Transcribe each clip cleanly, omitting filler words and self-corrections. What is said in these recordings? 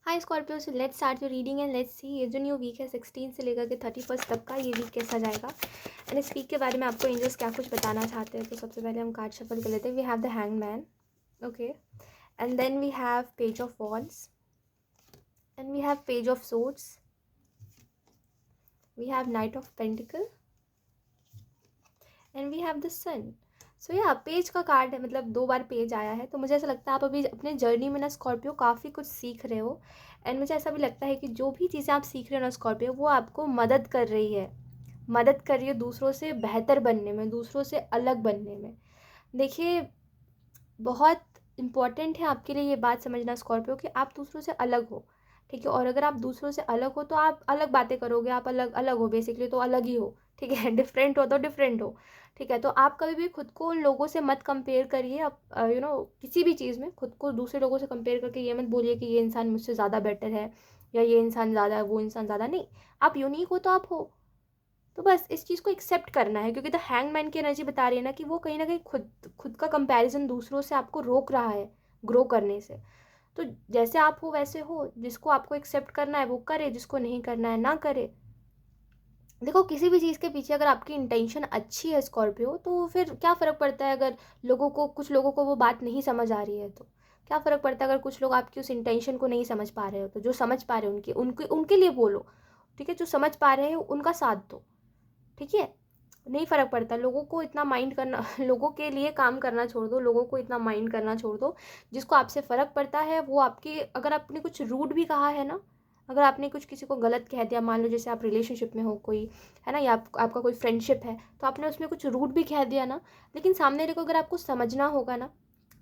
हाय Scorpio, से let's start your reading and let's see ये जो न्यू वीक है 16 से लेकर के 31 तक का ये वीक कैसा जाएगा एंड इस वीक के बारे में आपको एंजल्स क्या कुछ बताना चाहते हैं। तो सबसे पहले हम कार्ड शफल कर लेते हैं। We have the hang man, okay, and then we have page of wands and we have page of swords, we have knight of pentacle and we have the sun. So yeah page का card है, मतलब 2 बार page आया है। तो मुझे ऐसा लगता है आप अभी अपने जर्नी में ना स्कॉर्पियो काफ़ी कुछ सीख रहे हो एंड मुझे ऐसा भी लगता है कि जो भी चीज़ें आप सीख रहे हो ना स्कॉर्पियो, वो आपको मदद कर रही है, मदद कर रही है दूसरों से बेहतर बनने में, दूसरों से अलग बनने में। देखिए, बहुत इम्पॉर्टेंट है आपके लिए ये बात समझना स्कॉर्पियो कि आप दूसरों से अलग हो, ठीक है। और अगर आप दूसरों से अलग हो तो आप अलग बातें करोगे, आप अलग अलग हो, बेसिकली तो अलग ही हो, ठीक है। डिफरेंट हो तो डिफरेंट हो, ठीक है। तो आप कभी भी खुद को उन लोगों से मत कंपेयर करिए। आप किसी भी चीज़ में खुद को दूसरे लोगों से कंपेयर करके ये मत बोलिए कि ये इंसान मुझसे ज़्यादा बेटर है या ये इंसान ज़्यादा है, वो इंसान ज़्यादा नहीं। आप यूनिक हो तो आप हो। तो बस इस चीज़ को एक्सेप्ट करना है, क्योंकि द हैंगमैन की एनर्जी बता रही है ना कि वो कहीं ना कहीं खुद खुद का कंपैरिजन दूसरों से आपको रोक रहा है ग्रो करने से। तो जैसे आप हो वैसे हो, जिसको आपको एक्सेप्ट करना है वो करे, जिसको नहीं करना है ना करे। देखो, किसी भी चीज़ के पीछे अगर आपकी इंटेंशन अच्छी है स्कॉर्पियो, तो फिर क्या फ़र्क पड़ता है अगर कुछ लोगों को वो बात नहीं समझ आ रही है। तो क्या फ़र्क पड़ता है अगर कुछ लोग आपकी उस इंटेंशन को नहीं समझ पा रहे हो। तो जो समझ पा रहे हैं उनके उनके उनके लिए बोलो, ठीक है। जो समझ पा रहे हैं उनका साथ दो, ठीक है। नहीं फ़र्क पड़ता लोगों को इतना माइंड करना लोगों के लिए काम करना छोड़ दो, लोगों को इतना माइंड करना छोड़ दो। जिसको आपसे फ़र्क पड़ता है वो आपके, अगर आपने कुछ रूड भी कहा है ना, अगर आपने कुछ किसी को गलत कह दिया, मान लो जैसे आप रिलेशनशिप में हो कोई, है ना, या आपका कोई फ्रेंडशिप है, तो आपने उसमें कुछ रूड भी कह दिया ना, लेकिन सामने वाले को अगर आपको समझना होगा ना,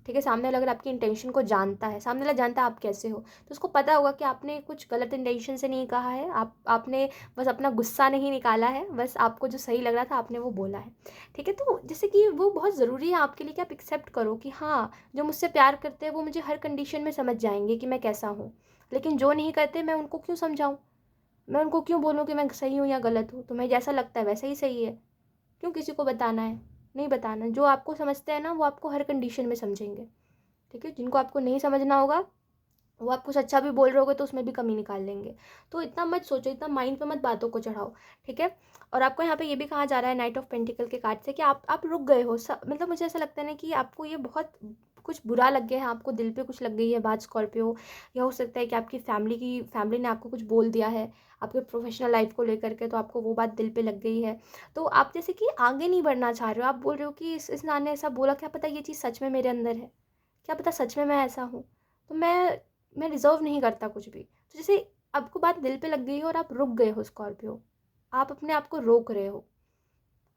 ठीक है, सामने वाला अगर आपकी इंटेंशन को जानता है, सामने वाला जानता है आप कैसे हो, तो उसको पता होगा कि आपने कुछ गलत इंटेंशन से नहीं कहा है। आपने बस अपना गुस्सा नहीं निकाला है, बस आपको जो सही लग रहा था आपने वो बोला है, ठीक है। तो जैसे कि वो बहुत ज़रूरी है आपके लिए कि आप एक्सेप्ट करो कि हाँ, जो मुझसे प्यार करते हैं वो मुझे हर कंडीशन में समझ जाएंगे कि मैं कैसा हूँ, लेकिन जो नहीं करते मैं उनको क्यों समझाऊँ, मैं उनको क्यों बोलूँ कि मैं सही हूँ या गलत हूँ। तुम्हें जैसा लगता है वैसा ही सही है, क्यों किसी को बताना है। नहीं बताना। जो आपको समझते हैं ना वो आपको हर कंडीशन में समझेंगे, ठीक है। जिनको आपको नहीं समझना होगा वो आप कुछ अच्छा भी बोल रहे होगे तो उसमें भी कमी निकाल लेंगे। तो इतना मत सोचो, इतना माइंड पे मत बातों को चढ़ाओ, ठीक है। और आपको यहाँ पे ये भी कहा जा रहा है नाइट ऑफ पेंटिकल के कार्ड से कि आप रुक गए हो। मतलब मुझे ऐसा लगता है ना कि आपको ये बहुत कुछ बुरा लग गया है, आपको दिल पे कुछ लग गई है बात स्कॉर्पियो। या हो सकता है कि आपकी फैमिली ने आपको कुछ बोल दिया है आपके प्रोफेशनल लाइफ को लेकर के, तो आपको वो बात दिल पे लग गई है। तो आप जैसे कि आगे नहीं बढ़ना चाह रहे हो, आप बोल रहे हो कि इस इंसान ने ऐसा बोला, क्या पता ये चीज़ सच में मेरे अंदर है, क्या पता सच में मैं ऐसा हूँ। तो मैं डिज़र्व नहीं करता कुछ भी। तो जैसे आपको बात दिल पे लग गई है और आप रुक गए हो स्कॉर्पियो, आप अपने आप को रोक रहे हो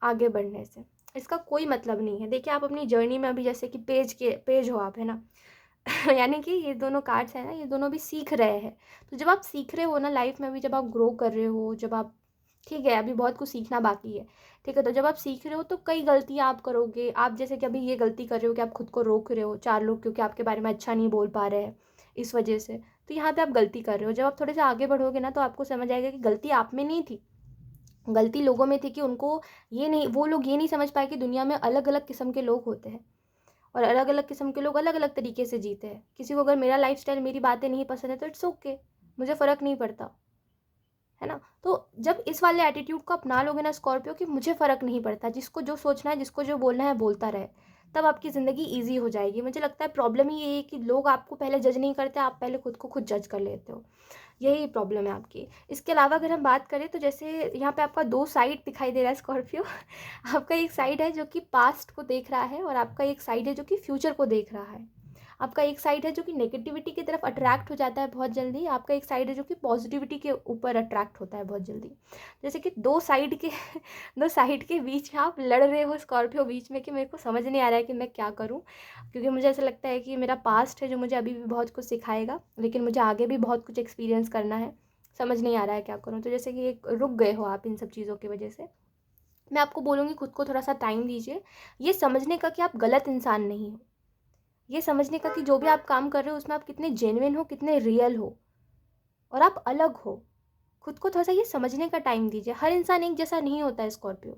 आगे बढ़ने से। इसका कोई मतलब नहीं है। देखिए, आप अपनी जर्नी में अभी जैसे कि पेज हो आप, है ना। यानी कि ये दोनों कार्ड्स हैं ना, ये दोनों भी सीख रहे हैं। तो जब आप सीख रहे हो ना लाइफ में, अभी जब आप ग्रो कर रहे हो, जब आप, ठीक है, अभी बहुत कुछ सीखना बाकी है, ठीक है। तो जब आप सीख रहे हो तो कई गलतियाँ आप करोगे। आप जैसे कि अभी ये गलती कर रहे हो कि आप खुद को रोक रहे हो, 4 लोग क्योंकि आपके बारे में अच्छा नहीं बोल पा रहे हैं इस वजह से। तो यहाँ पे आप गलती कर रहे हो। जब आप थोड़े से आगे बढ़ोगे ना तो आपको समझ आएगा कि गलती आप में नहीं थी, गलती लोगों में थी कि उनको वो लोग ये नहीं समझ पाए कि दुनिया में अलग अलग किस्म के लोग होते हैं और अलग अलग किस्म के लोग अलग अलग तरीके से जीते हैं। किसी को अगर मेरा लाइफस्टाइल, मेरी बातें नहीं पसंद है तो इट्स ओके, मुझे फ़र्क नहीं पड़ता, है ना। तो जब इस वाले एटीट्यूड को अपना लोगे ना स्कॉर्पियो कि मुझे फ़र्क नहीं पड़ता, जिसको जो सोचना है, जिसको जो बोलना है बोलता रहे, तब आपकी ज़िंदगी ईजी हो जाएगी। मुझे लगता है प्रॉब्लम ही ये है कि लोग आपको पहले जज नहीं करते, आप पहले खुद को खुद जज कर लेते हो। यही प्रॉब्लम है आपकी। इसके अलावा अगर हम बात करें तो जैसे यहाँ पे आपका 2 साइड दिखाई दे रहा है स्कॉर्पियो। आपका एक साइड है जो कि पास्ट को देख रहा है और आपका एक साइड है जो कि फ्यूचर को देख रहा है। आपका एक साइड है जो कि नेगेटिविटी की तरफ अट्रैक्ट हो जाता है बहुत जल्दी, आपका एक साइड है जो कि पॉजिटिविटी के ऊपर अट्रैक्ट होता है बहुत जल्दी। जैसे कि 2 साइड के 2 साइड के बीच में आप लड़ रहे हो स्कॉर्पियो बीच में कि मेरे को समझ नहीं आ रहा है कि मैं क्या करूँ। क्योंकि मुझे ऐसा लगता है कि मेरा पास्ट है जो मुझे अभी भी बहुत कुछ सिखाएगा, लेकिन मुझे आगे भी बहुत कुछ एक्सपीरियंस करना है। समझ नहीं आ रहा है क्या करूँ। तो जैसे कि एक रुक गए हो आप इन सब चीज़ों की वजह से। मैं आपको बोलूँगी खुद को थोड़ा सा टाइम दीजिए, ये समझने का कि आप गलत इंसान नहीं हो, ये समझने का कि जो भी आप काम कर रहे हो उसमें आप कितने जेन्युइन हो, कितने रियल हो और आप अलग हो। खुद को थोड़ा सा ये समझने का टाइम दीजिए। हर इंसान एक जैसा नहीं होता है स्कॉर्पियो,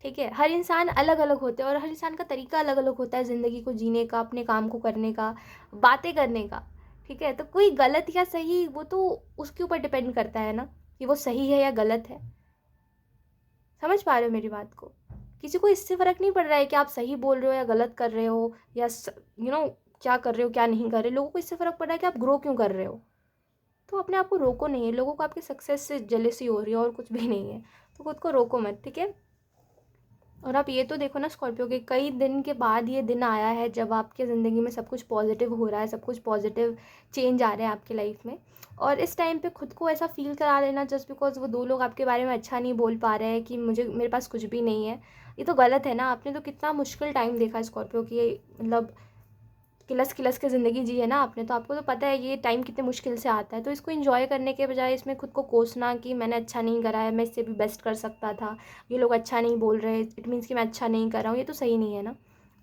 ठीक है। हर इंसान अलग अलग होते हैं और हर इंसान का तरीका अलग अलग होता है ज़िंदगी को जीने का, अपने काम को करने का, बातें करने का, ठीक है? तो कोई गलत या सही वो तो उसके ऊपर डिपेंड करता है ना, कि वो सही है या गलत है। समझ पा रहे हो मेरी बात को? किसी को इससे फ़र्क नहीं पड़ रहा है कि आप सही बोल रहे हो या गलत कर रहे हो, या क्या कर रहे हो, क्या नहीं कर रहे। लोगों को इससे फ़र्क पड़ रहा है कि आप ग्रो क्यों कर रहे हो। तो अपने आप को रोको नहीं, लोगों को आपके सक्सेस से जेलसी हो रही है और कुछ भी नहीं है। तो खुद को रोको मत, ठीक है? और आप ये तो देखो ना स्कॉर्पियो के, कई दिन के बाद ये दिन आया है जब आपके ज़िंदगी में सब कुछ पॉजिटिव हो रहा है, सब कुछ पॉजिटिव चेंज आ रहे हैं आपकी लाइफ में। और इस टाइम पे खुद को ऐसा फील करा लेना जस्ट बिकॉज वो दो लोग आपके बारे में अच्छा नहीं बोल पा रहे हैं कि मेरे पास कुछ भी नहीं है, ये तो गलत है ना। आपने तो कितना मुश्किल टाइम देखा स्कॉर्पियो की, मतलब किलस किलस के ज़िंदगी जी है ना आपने, तो आपको तो पता है ये टाइम कितने मुश्किल से आता है। तो इसको एंजॉय करने के बजाय इसमें खुद को कोसना कि मैंने अच्छा नहीं करा है, मैं इससे भी बेस्ट कर सकता था, ये लोग अच्छा नहीं बोल रहे, इट मीन्स कि मैं अच्छा नहीं कर रहा हूँ, ये तो सही नहीं है ना।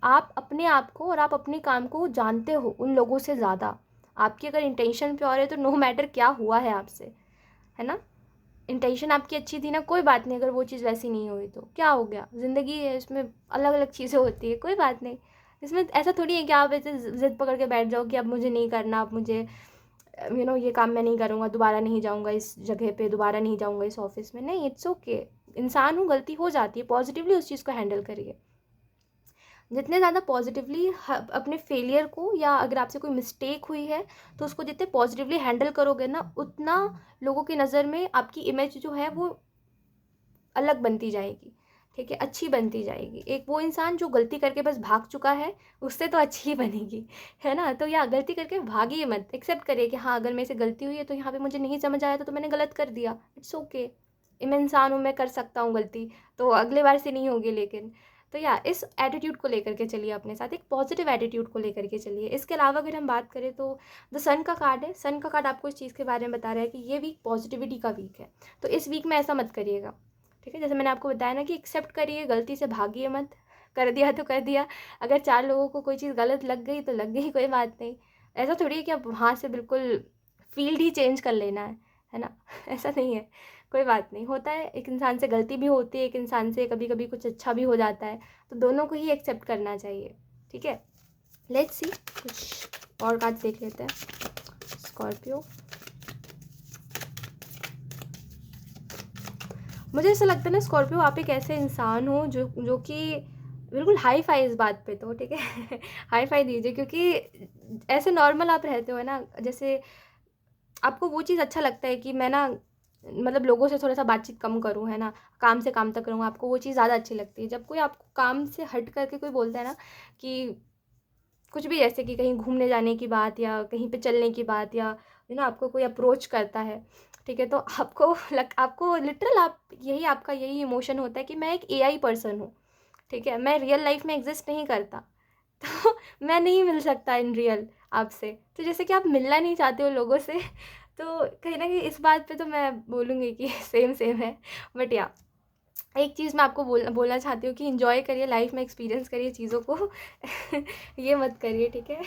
आप अपने आप को और आप अपने काम को जानते हो उन लोगों से ज़्यादा। आपकी अगर इंटेंशन प्योर है तो नो मैटर क्या हुआ है आपसे, है ना। इंटेंशन आपकी अच्छी थी ना, कोई बात नहीं, अगर वो चीज़ वैसी नहीं हुई तो क्या हो गया, ज़िंदगी है, इसमें अलग अलग चीज़ें होती है, कोई बात नहीं। इसमें ऐसा थोड़ी है कि आप ऐसे ज़िद पकड़ के बैठ जाओ कि अब मुझे नहीं करना, अब मुझे ये काम मैं नहीं करूँगा, दोबारा नहीं जाऊँगा इस जगह पे, दोबारा नहीं जाऊँगा इस ऑफिस में। नहीं, इट्स ओके। इंसान हूँ, गलती हो जाती है, पॉजिटिवली उस चीज़ को हैंडल करिए। जितने ज़्यादा पॉजिटिवली अपने फेलियर को, या अगर आपसे कोई मिस्टेक हुई है तो उसको जितने पॉजिटिवली हैंडल करोगे ना, उतना लोगों की नज़र में आपकी इमेज जो है वो अलग बनती जाएगी, ठीक है, अच्छी बनती जाएगी। एक वो इंसान जो गलती करके बस भाग चुका है, उससे तो अच्छी ही बनेगी, है ना। तो या गलती करके भागिए मत, एक्सेप्ट करिए कि हाँ, अगर मेरे से गलती हुई है तो यहाँ पे मुझे नहीं समझ आया, तो मैंने गलत कर दिया, इट्स ओके। मैं इंसान हूँ, मैं कर सकता हूँ गलती, तो अगले बार से नहीं होगी लेकिन। तो या इस एटीट्यूड को लेकर के चलिए अपने साथ, एक पॉजिटिव एटीट्यूड को लेकर के चलिए। इसके अलावा अगर हम बात करें तो द सन का कार्ड है, सन का कार्ड आपको इस चीज़ के बारे में बता रहा है कि ये वीक पॉजिटिविटी का वीक है। तो इस वीक में ऐसा मत करिएगा, ठीक है। जैसे मैंने आपको बताया ना कि एक्सेप्ट करिए, गलती से भागिए मत, कर दिया तो कर दिया। अगर 4 लोगों को कोई चीज़ गलत लग गई तो लग गई, कोई बात नहीं। ऐसा थोड़ी है कि अब वहाँ से बिल्कुल फ़ील्ड ही चेंज कर लेना है ना? ऐसा नहीं है, कोई बात नहीं। होता है, एक इंसान से गलती भी होती है, एक इंसान से कभी-कभी कुछ अच्छा भी हो जाता है, तो दोनों को ही एक्सेप्ट करना चाहिए, ठीक है? लेट्स सी, कुछ और कार्ड्स देख लेते हैं। स्कॉर्पियो, मुझे ऐसा लगता है ना स्कॉर्पियो, आप एक ऐसे इंसान हो जो कि बिल्कुल हाई फाई इस बात पे तो, ठीक है। हाई फाई दीजिए, क्योंकि ऐसे नॉर्मल आप रहते हो ना, जैसे आपको वो चीज़ अच्छा लगता है कि मैं ना, मतलब लोगों से थोड़ा सा बातचीत कम करूँ, है ना, काम से काम तक रहूँ, आपको वो चीज़ ज़्यादा अच्छी लगती है। जब कोई आपको काम से हट करके कोई बोलता है ना कि कुछ भी, जैसे कि कहीं घूमने जाने की बात या कहीं पे चलने की बात, या आपको कोई अप्रोच करता है, ठीक है, तो आपको लिटरल आप यही, आपका यही इमोशन होता है कि मैं एक एआई पर्सन हूँ, ठीक है, मैं रियल लाइफ में एग्जिस्ट नहीं करता। तो मैं नहीं मिल सकता इन रियल आपसे, तो जैसे कि आप मिलना नहीं चाहते हो लोगों से, तो कहीं ना कहीं इस बात पे तो मैं बोलूँगी कि सेम सेम है। बट या एक चीज़ मैं आपको बोलना चाहती हूँ कि एंजॉय करिए लाइफ में, एक्सपीरियंस करिए चीज़ों को। ये मत करिए, ठीक है।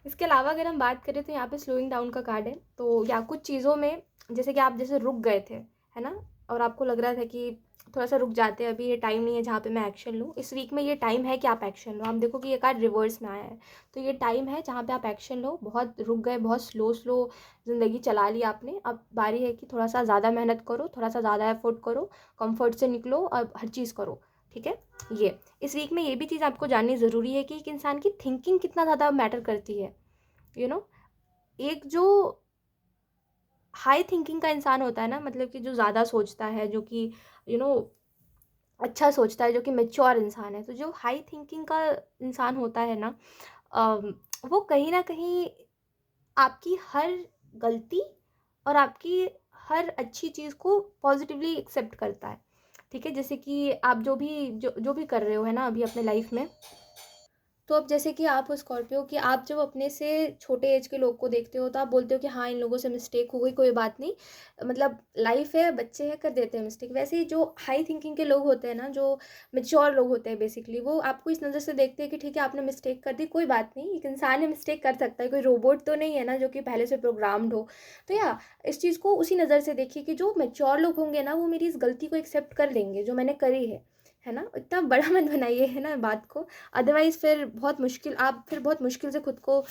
इसके अलावा अगर हम बात करें तो यहाँ पे स्लोइंग डाउन का कार्ड है। तो या कुछ चीज़ों में, जैसे कि आप जैसे रुक गए थे, है ना, और आपको लग रहा था कि थोड़ा सा रुक जाते हैं, अभी ये टाइम नहीं है जहाँ पे मैं एक्शन लूँ। इस वीक में ये टाइम है कि आप एक्शन लो। आप देखो कि ये कार्ड रिवर्स में आया है, तो ये टाइम है जहाँ पे आप एक्शन लो। बहुत रुक गए, बहुत स्लो स्लो ज़िंदगी चला ली आपने, अब बारी है कि थोड़ा सा ज़्यादा मेहनत करो, थोड़ा सा ज़्यादा एफर्ट करो, कंफर्ट से निकलो और हर चीज़ करो, ठीक है। ये इस वीक में ये भी चीज़ आपको जाननी ज़रूरी है कि एक इंसान की थिंकिंग कितना ज़्यादा मैटर करती है, यू नो। एक जो हाई थिंकिंग का इंसान होता है ना, मतलब कि जो ज़्यादा सोचता है, जो कि यू नो अच्छा सोचता है, जो कि मैच्योर इंसान है, तो जो हाई थिंकिंग का इंसान होता है ना, अम, वो कहीं ना कहीं आपकी हर गलती और आपकी हर अच्छी चीज़ को पॉजिटिवली एक्सेप्ट करता है, ठीक है। जैसे कि आप जो भी कर रहे हो, है ना, अभी अपने लाइफ में, तो अब जैसे कि आप हो स्कॉर्पियो, कि आप जब अपने से छोटे एज के लोग को देखते हो तो आप बोलते हो कि हाँ, इन लोगों से मिस्टेक हो गई, कोई बात नहीं, मतलब लाइफ है, बच्चे हैं, कर देते हैं मिस्टेक। वैसे ही जो हाई थिंकिंग के लोग होते हैं ना, जो मेच्योर लोग होते हैं बेसिकली, वो आपको इस नज़र से देखते हैं कि ठीक है, आपने मिस्टेक कर दी, कोई बात नहीं, एक इंसान है, मिस्टेक कर सकता है, कोई रोबोट तो नहीं है ना जो कि पहले से प्रोग्राम्ड हो। तो या इस चीज़ को उसी नज़र से देखिए कि जो मेच्योर लोग होंगे ना, वो मेरी इस गलती को एक्सेप्ट कर लेंगे जो मैंने करी है है ना? इतना बड़ा मत बनाइए, है ना, बात को, अदरवाइज़ फिर बहुत मुश्किल, आप फिर बहुत मुश्किल से खुद को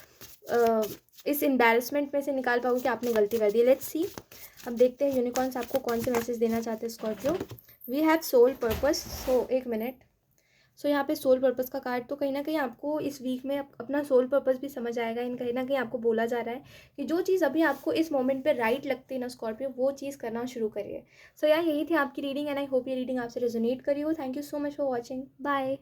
इस एम्बैरेसमेंट में से निकाल पाओगे कि आपने गलती कर दी। लेट्स सी, अब देखते हैं यूनिकॉर्न्स आपको कौन से मैसेज देना चाहते हैं Scorpio. We have soul purpose, so एक मिनट। सो यहाँ पे सोल पर्पस का कार्ड, तो कहीं न कहीं आपको इस वीक में अपना सोल पर्पस भी समझ आएगा। इन कहीं न कहीं आपको बोला जा रहा है कि जो चीज़ अभी आपको इस मोमेंट पे राइट लगती है ना स्कॉर्पियो, वो चीज़ करना शुरू करिए। सो यार यही थी आपकी रीडिंग एंड आई होप ये रीडिंग आपसे रेजोनेट करी हो। Thank you so much for watching. Bye.